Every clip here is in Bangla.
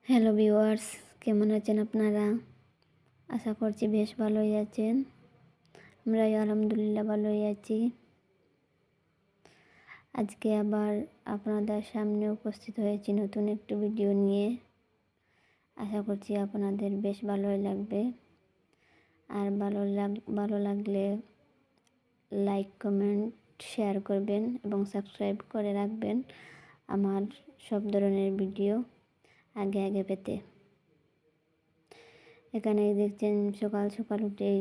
হ্যালো ভিউয়ার্স, কেমন আছেন আপনারা? আশা করছি বেশ ভালোই আছেন। আমরাই আলহামদুলিল্লাহ ভালোই আছি। আজকে আবার আপনাদের সামনে উপস্থিত হয়েছি নতুন একটি ভিডিও নিয়ে। আশা করছি আপনাদের বেশ ভালোই লাগবে। আর ভালো লাগলে লাইক, কমেন্ট, শেয়ার করবেন এবং সাবস্ক্রাইব করে রাখবেন আমার সব ধরনের ভিডিও আগে আগে পেতে। এখানে দেখছেন সকাল সকাল উঠেই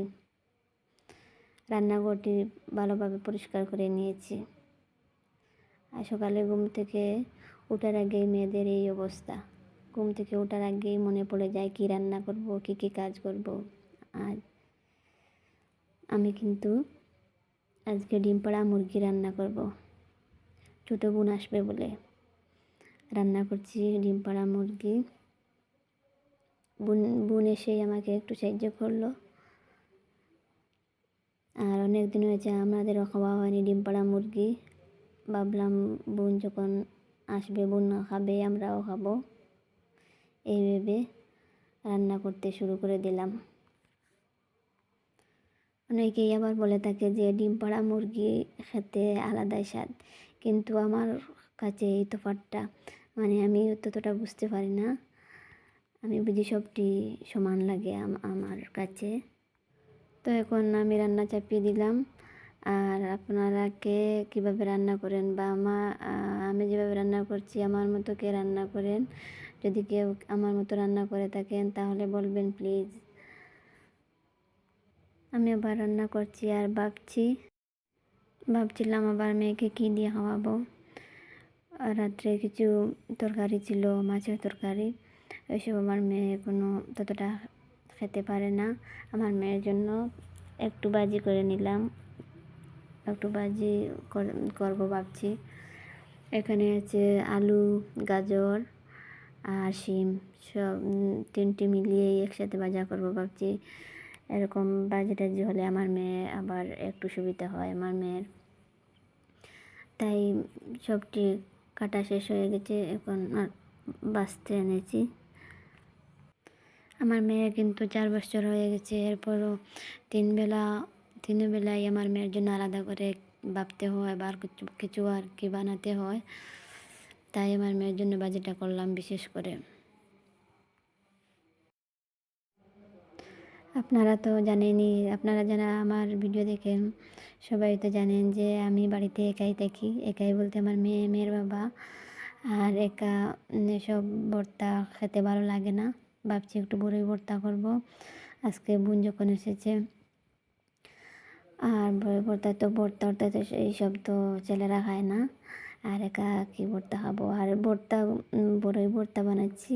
রান্নাঘরটি ভালোভাবে পরিষ্কার করে নিয়েছি। আর সকালে ঘুম থেকে ওঠার আগেই মেয়েদের এই অবস্থা। ঘুম থেকে ওঠার আগেই মনে পড়ে যায় কী রান্না করব, কী কাজ করব। আর আমি কিন্তু আজকে ডিম পাড়া মুরগি রান্না করব। ছোটো বোন আসবে বলে রান্না করছি ডিম পাড়া মুরগি। বোন এসেই আমাকে একটু সাহায্য করলো। আর অনেক দিন হয়েছে আমাদেরও খাওয়া হয়নি ডিম পাড়া মুরগি। ভাবলাম বোন যখন আসবে, বোন খাবে, আমরাও খাবো, এই ভেবে রান্না করতে শুরু করে দিলাম। অনেকেই আবার বলে থাকে যে ডিম পাড়া মুরগি খেতে আলাদাই স্বাদ, কিন্তু আমার কাছে এই তফাৎটা আমি ততটা বুঝতে পারি না। আমি বুঝি সবটি সমান লাগে আমার কাছে। তো এখন আমি রান্না চাপিয়ে দিলাম। আর আপনারা কে কীভাবে রান্না করেন বা আমি যেভাবে রান্না করছি আমার মতো কে রান্না করেন? যদি কেউ আমার মতো রান্না করে থাকেন তাহলে বলবেন প্লিজ। আমি আবার রান্না করছি আর ভাবছিলাম আবার মেয়েকে কী দিয়ে খাওয়াবো। রাত্রে কিছু তরকারি ছিল, মাছের তরকারি, ওইসব আমার মেয়ে কোনো ততটা খেতে পারে না। আমার মেয়ের জন্য একটু ভাজি করে নিলাম, একটু ভাজি করবো ভাবছি। এখানে আছে আলু, গাজর আর শিম, সব তিনটি মিলিয়ে একসাথে ভাজা করবো ভাবছি। এরকম ভাজি টাজি হলে আমার মেয়ে আবার একটু সুবিধা হয় আমার মেয়ের। তাই সবটি কাটা শেষ হয়ে গেছে, এখন আর বাছতে এনেছি। আমার মেয়ে কিন্তু 4 বছর হয়ে গেছে, এরপরও তিন বেলায় আমার মেয়ের জন্য আলাদা করে ভাবতে হয় বা কিছু আর কি বানাতে হয়। তাই আমার মেয়ের জন্য ভাজিটা করলাম বিশেষ করে। আপনারা তো জানেনই, আপনারা যারা আমার ভিডিও দেখেন সবাই তো জানেন যে আমি বাড়িতে একাই থাকি। একাই বলতে আমার মেয়ের বাবা। আর একা সব ভর্তা খেতে ভালো লাগে না। ভাবছি একটু বড়ই ভর্তা করব আজকে বোন যখন এসেছে। আর বড়ই ভর্তা তো এইসব তো ছেলেরা খায় না। আর একা কী ভর্তা খাবো? আর বড়ই ভর্তা বানাচ্ছি।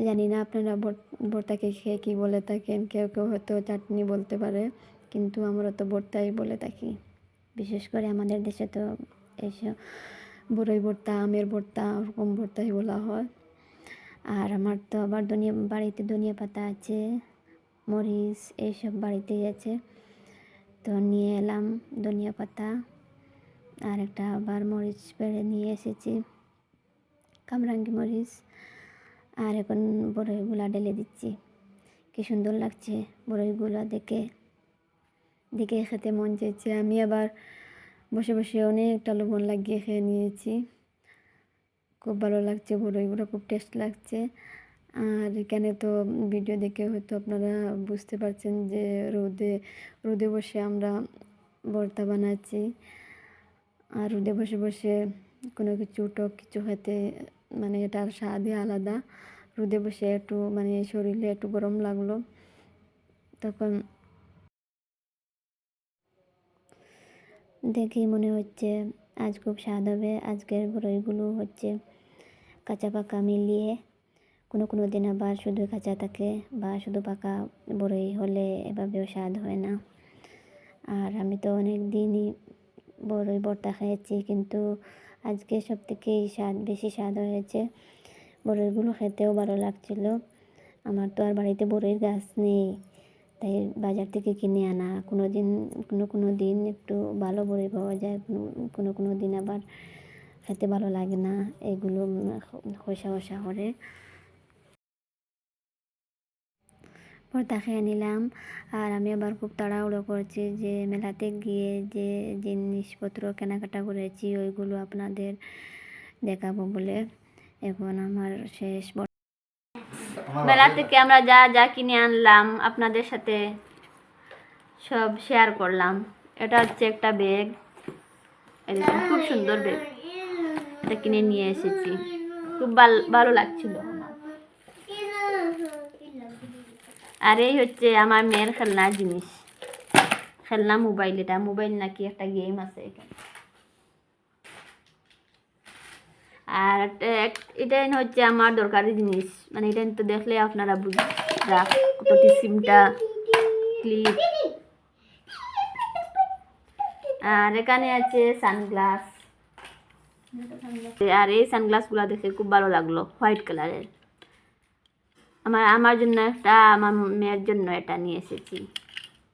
জানি না আপনারা ভর্তাকে খেয়ে কী বলে থাকেন। কেউ হয়তো চাটনি বলতে পারে, কিন্তু আমরা তো ভর্তাই বলে থাকি। বিশেষ করে আমাদের দেশে তো এইসব বড়ই ভর্তা, আমের ভর্তা, ওরকম ভর্তাই বলা হয়। আর আমার তো আবার বাড়িতে ধনিয়া পাতা আছে, মরিচ এইসব বাড়িতেই আছে। তো নিয়ে এলাম ধনিয়া পাতা, আর একটা আবার মরিচ পেড়ে নিয়ে এসেছি, কামরাঙ্গি মরিচ। আর এখন বড়ইগুলা ঢেলে দিচ্ছি। কি সুন্দর লাগছে বড়ইগুলা দেখে খেতে মন চাইছে। আমি আবার বসে বসে অনেকটা লবণ লাগিয়ে খেয়ে নিয়েছি। খুব ভালো লাগছে, বড়ইগুলো খুব টেস্ট লাগছে। আর এখানে তো ভিডিও দেখে হয়তো আপনারা বুঝতে পারছেন যে রোদে বসে আমরা ভর্তা বানাচ্ছি। আর রোদে বসে বসে কোনো কিছু টক কিছু খেতে এটার স্বাদই আলাদা। রোদে বসে একটু শরীরে একটু গরম লাগলো, তখন দেখেই মনে হচ্ছে আজ খুব স্বাদ হবে। আজকের বড়ইগুলো হচ্ছে কাঁচা পাকা মিলিয়ে। কোনো দিন আবার শুধু কাঁচা থাকে বা শুধু পাকা বড়ই হলে এভাবেও স্বাদ হয় না। আর আমি তো অনেক দিনই বড়ই ভর্তা খেয়েছি, কিন্তু আজকে সব থেকেই বেশি স্বাদ হয়েছে। বড়ইগুলো খেতেও ভালো লাগছিল। আমার তো আর বাড়িতে বড়ইয়ের গাছ নেই, তাই বাজার থেকে কিনে আনা। কোনো দিন একটু ভালো বড়ই পাওয়া যায়, কোনো দিন আবার খেতে ভালো লাগে না, এগুলো খোসা করে। ভর্তা খেয়ে নিলাম। আর আমি আবার খুব তাড়াহুড়ো করছি যে মেলাতে গিয়ে যে জিনিসপত্র কেনাকাটা করেছি ওইগুলো আপনাদের দেখাবো বলে। এখন আমার শেষ মেলা থেকে আমরা যা যা কিনে আনলাম আপনাদের সাথে সব শেয়ার করলাম। এটা হচ্ছে একটা ব্যাগ, এরকম খুব সুন্দর ব্যাগ, এটা কিনে নিয়ে এসেছি, খুব ভালো লাগছিল আমার। আর এই হচ্ছে আমার মেয়ের খেলনার জিনিস, খেলনা মোবাইল, এটা মোবাইল নাকি একটা গেম আছে এখানে। আর এটা হচ্ছে আমার দরকারি জিনিস, মানে এটা তো দেখলে আপনারা বুঝবেন কতটি সিমটা ক্লিপ। আর এখানে আছে সানগ্লাস, আর এই সানগ্লাসগুলো দেখে খুব ভালো লাগলো, হোয়াইট কালারের। আমার জন্য একটা, আমার মেয়ের জন্য এটা নিয়ে এসেছি,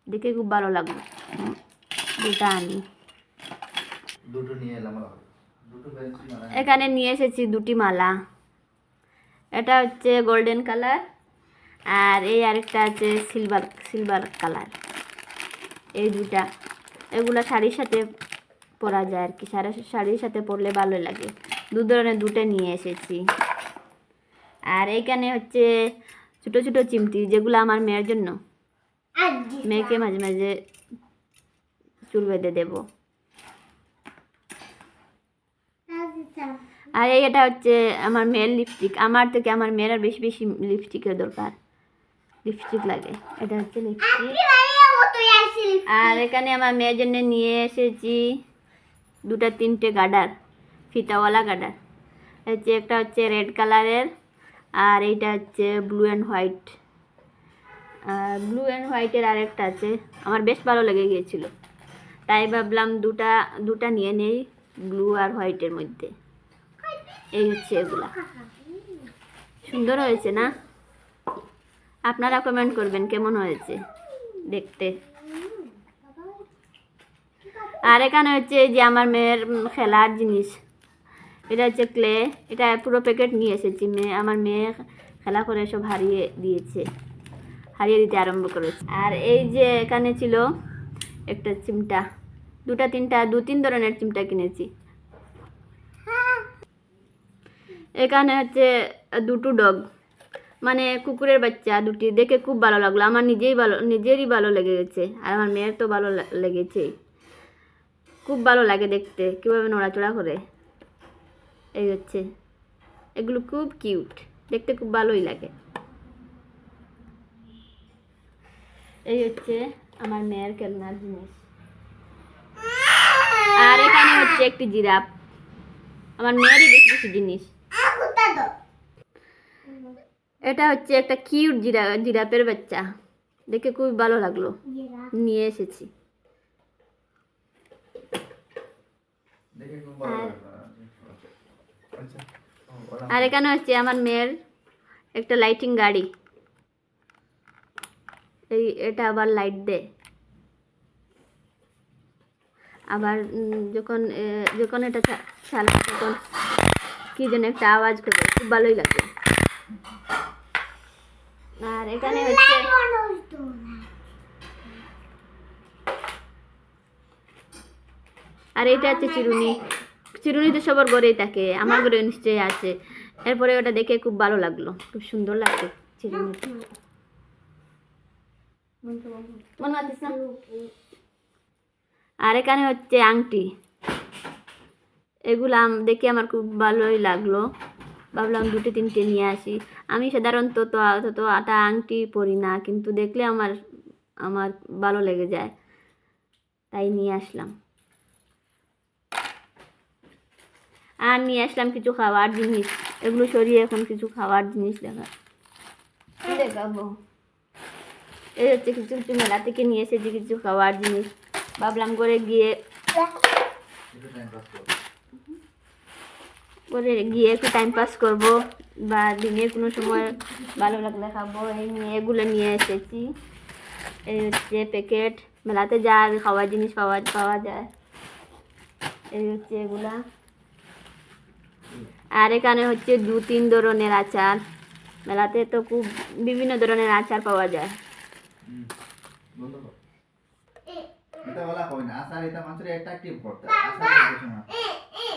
দেখে খুব ভালো লাগলো, দুটা আনি। এখানে নিয়ে এসেছি দুটি মালা, এটা হচ্ছে গোল্ডেন কালার আর এই আরেকটা আছে সিলভার কালার। এই দুটা, এগুলা শাড়ির সাথে পরা যায় আর কি, শাড়ির সাথে পরলে ভালো লাগে। দু ধরনের দুটো নিয়ে এসেছি। আর এইখানে হচ্ছে ছোট ছোট চিমটি, যেগুলো আমার মেয়ের জন্য, মেয়েকে মাঝে মাঝে চুল বেঁধে দেব। আর এটা হচ্ছে আমার মেয়ের লিপস্টিক, আমার থেকে আমার মেয়ের আর বেশি বেশি লিপস্টিকের দরকার, লিপস্টিক লাগে। এটা হচ্ছে লিপস্টিক। আর এখানে আমার মেয়ের জন্য নিয়ে এসেছি দুটা তিনটে গার্ডার, ফিতাওয়ালা গার্ডার। হচ্ছে একটা হচ্ছে রেড কালারের আর এইটা হচ্ছে blue and white. Blue and হোয়াইটের আরেকটা আছে, আমার বেশ ভালো লেগে গিয়েছিল, তাই ভাবলাম দুটা নিয়ে নেই ব্লু আর হোয়াইটের মধ্যে। এই হচ্ছে এগুলা, সুন্দর হয়েছে না? আপনারা কমেন্ট করবেন কেমন হয়েছে দেখতে। আর এখানে হচ্ছে যে আমার মেয়ের খেলার জিনিস, এটা হচ্ছে ক্লে, এটা পুরো প্যাকেট নিয়ে এসেছি। আমার মেয়ে খেলা করে সব হারিয়ে দিতে আরম্ভ করেছে। আর এই যে এখানে ছিল একটা চিমটা, দু তিন ধরনের চিমটা কিনেছি। এখানে হচ্ছে দুটো ডগ, মানে কুকুরের বাচ্চা দুটি, দেখে খুব ভালো লাগলো, আমার নিজেরই ভালো লেগে গেছে, আর আমার মেয়ের তো ভালো লেগেছে, খুব ভালো লাগে দেখতে কীভাবে নড়াচড়া করে। এই হচ্ছে, এগুলো খুব কিউট, দেখতে খুব ভালোই লাগে। এই হচ্ছে আমার মেয়ের খেলনার জিনিস। আর এখানে হচ্ছে একটি জিরাফ, আমার মেয়েরই বেশি বেশি জিনিস। এটা হচ্ছে একটা কিউট জিরাফের বাচ্চা, দেখে খুব ভালো লাগলো, নিয়ে এসেছি। আর এখানে হচ্ছে আমার মেয়ের একটা লাইটিং গাড়ি, এটা আবার লাইট দেয়, আবার যখন এটা চালায় তখন কি যেন একটা আওয়াজ করে, খুব ভালোই লাগে। আর এখানে হচ্ছে আর এটা হচ্ছে চিরুনি তো সবার ঘরেই থাকে, আমার ঘরে নিশ্চয়ই আছে। এরপরে ওটা দেখে খুব ভালো লাগলো, খুব সুন্দর লাগছে চিরুনি। আর এখানে হচ্ছে আংটি, এগুলো দেখে আমার খুব ভালোই লাগলো, ভাবলাম দুটো তিনটে নিয়ে আসি। আমি সাধারণত তো আটা আংটি পরি না, কিন্তু দেখলে আমার ভালো লেগে যায়, তাই নিয়ে আসলাম। আর নিয়ে আসলাম কিছু খাওয়ার জিনিস, এগুলো সরিয়ে এখন কিছু খাওয়ার জিনিস দেখাবো। এই হচ্ছে কিছু কিছু মেলা থেকে নিয়ে এসেছি কিছু খাওয়ার জিনিস, ভাবলাম করে গিয়ে একটু টাইম পাস করবো, বা দিনে কোনো সময় ভালো লাগলে খাবো। এগুলো নিয়ে এসেছি। এই হচ্ছে প্যাকেট, মেলাতে যা খাওয়ার জিনিস পাওয়া যায়, এই হচ্ছে এগুলা। আর এখানে হচ্ছে 2-3 ধরনের আচার, মেলাতে তো খুব বিভিন্ন ধরনের আচার পাওয়া যায়। বন্ধ কর এটা বলা কই না আসার এটা মানুষের অ্যাট্রাকটিভ করতে আসার কিছু না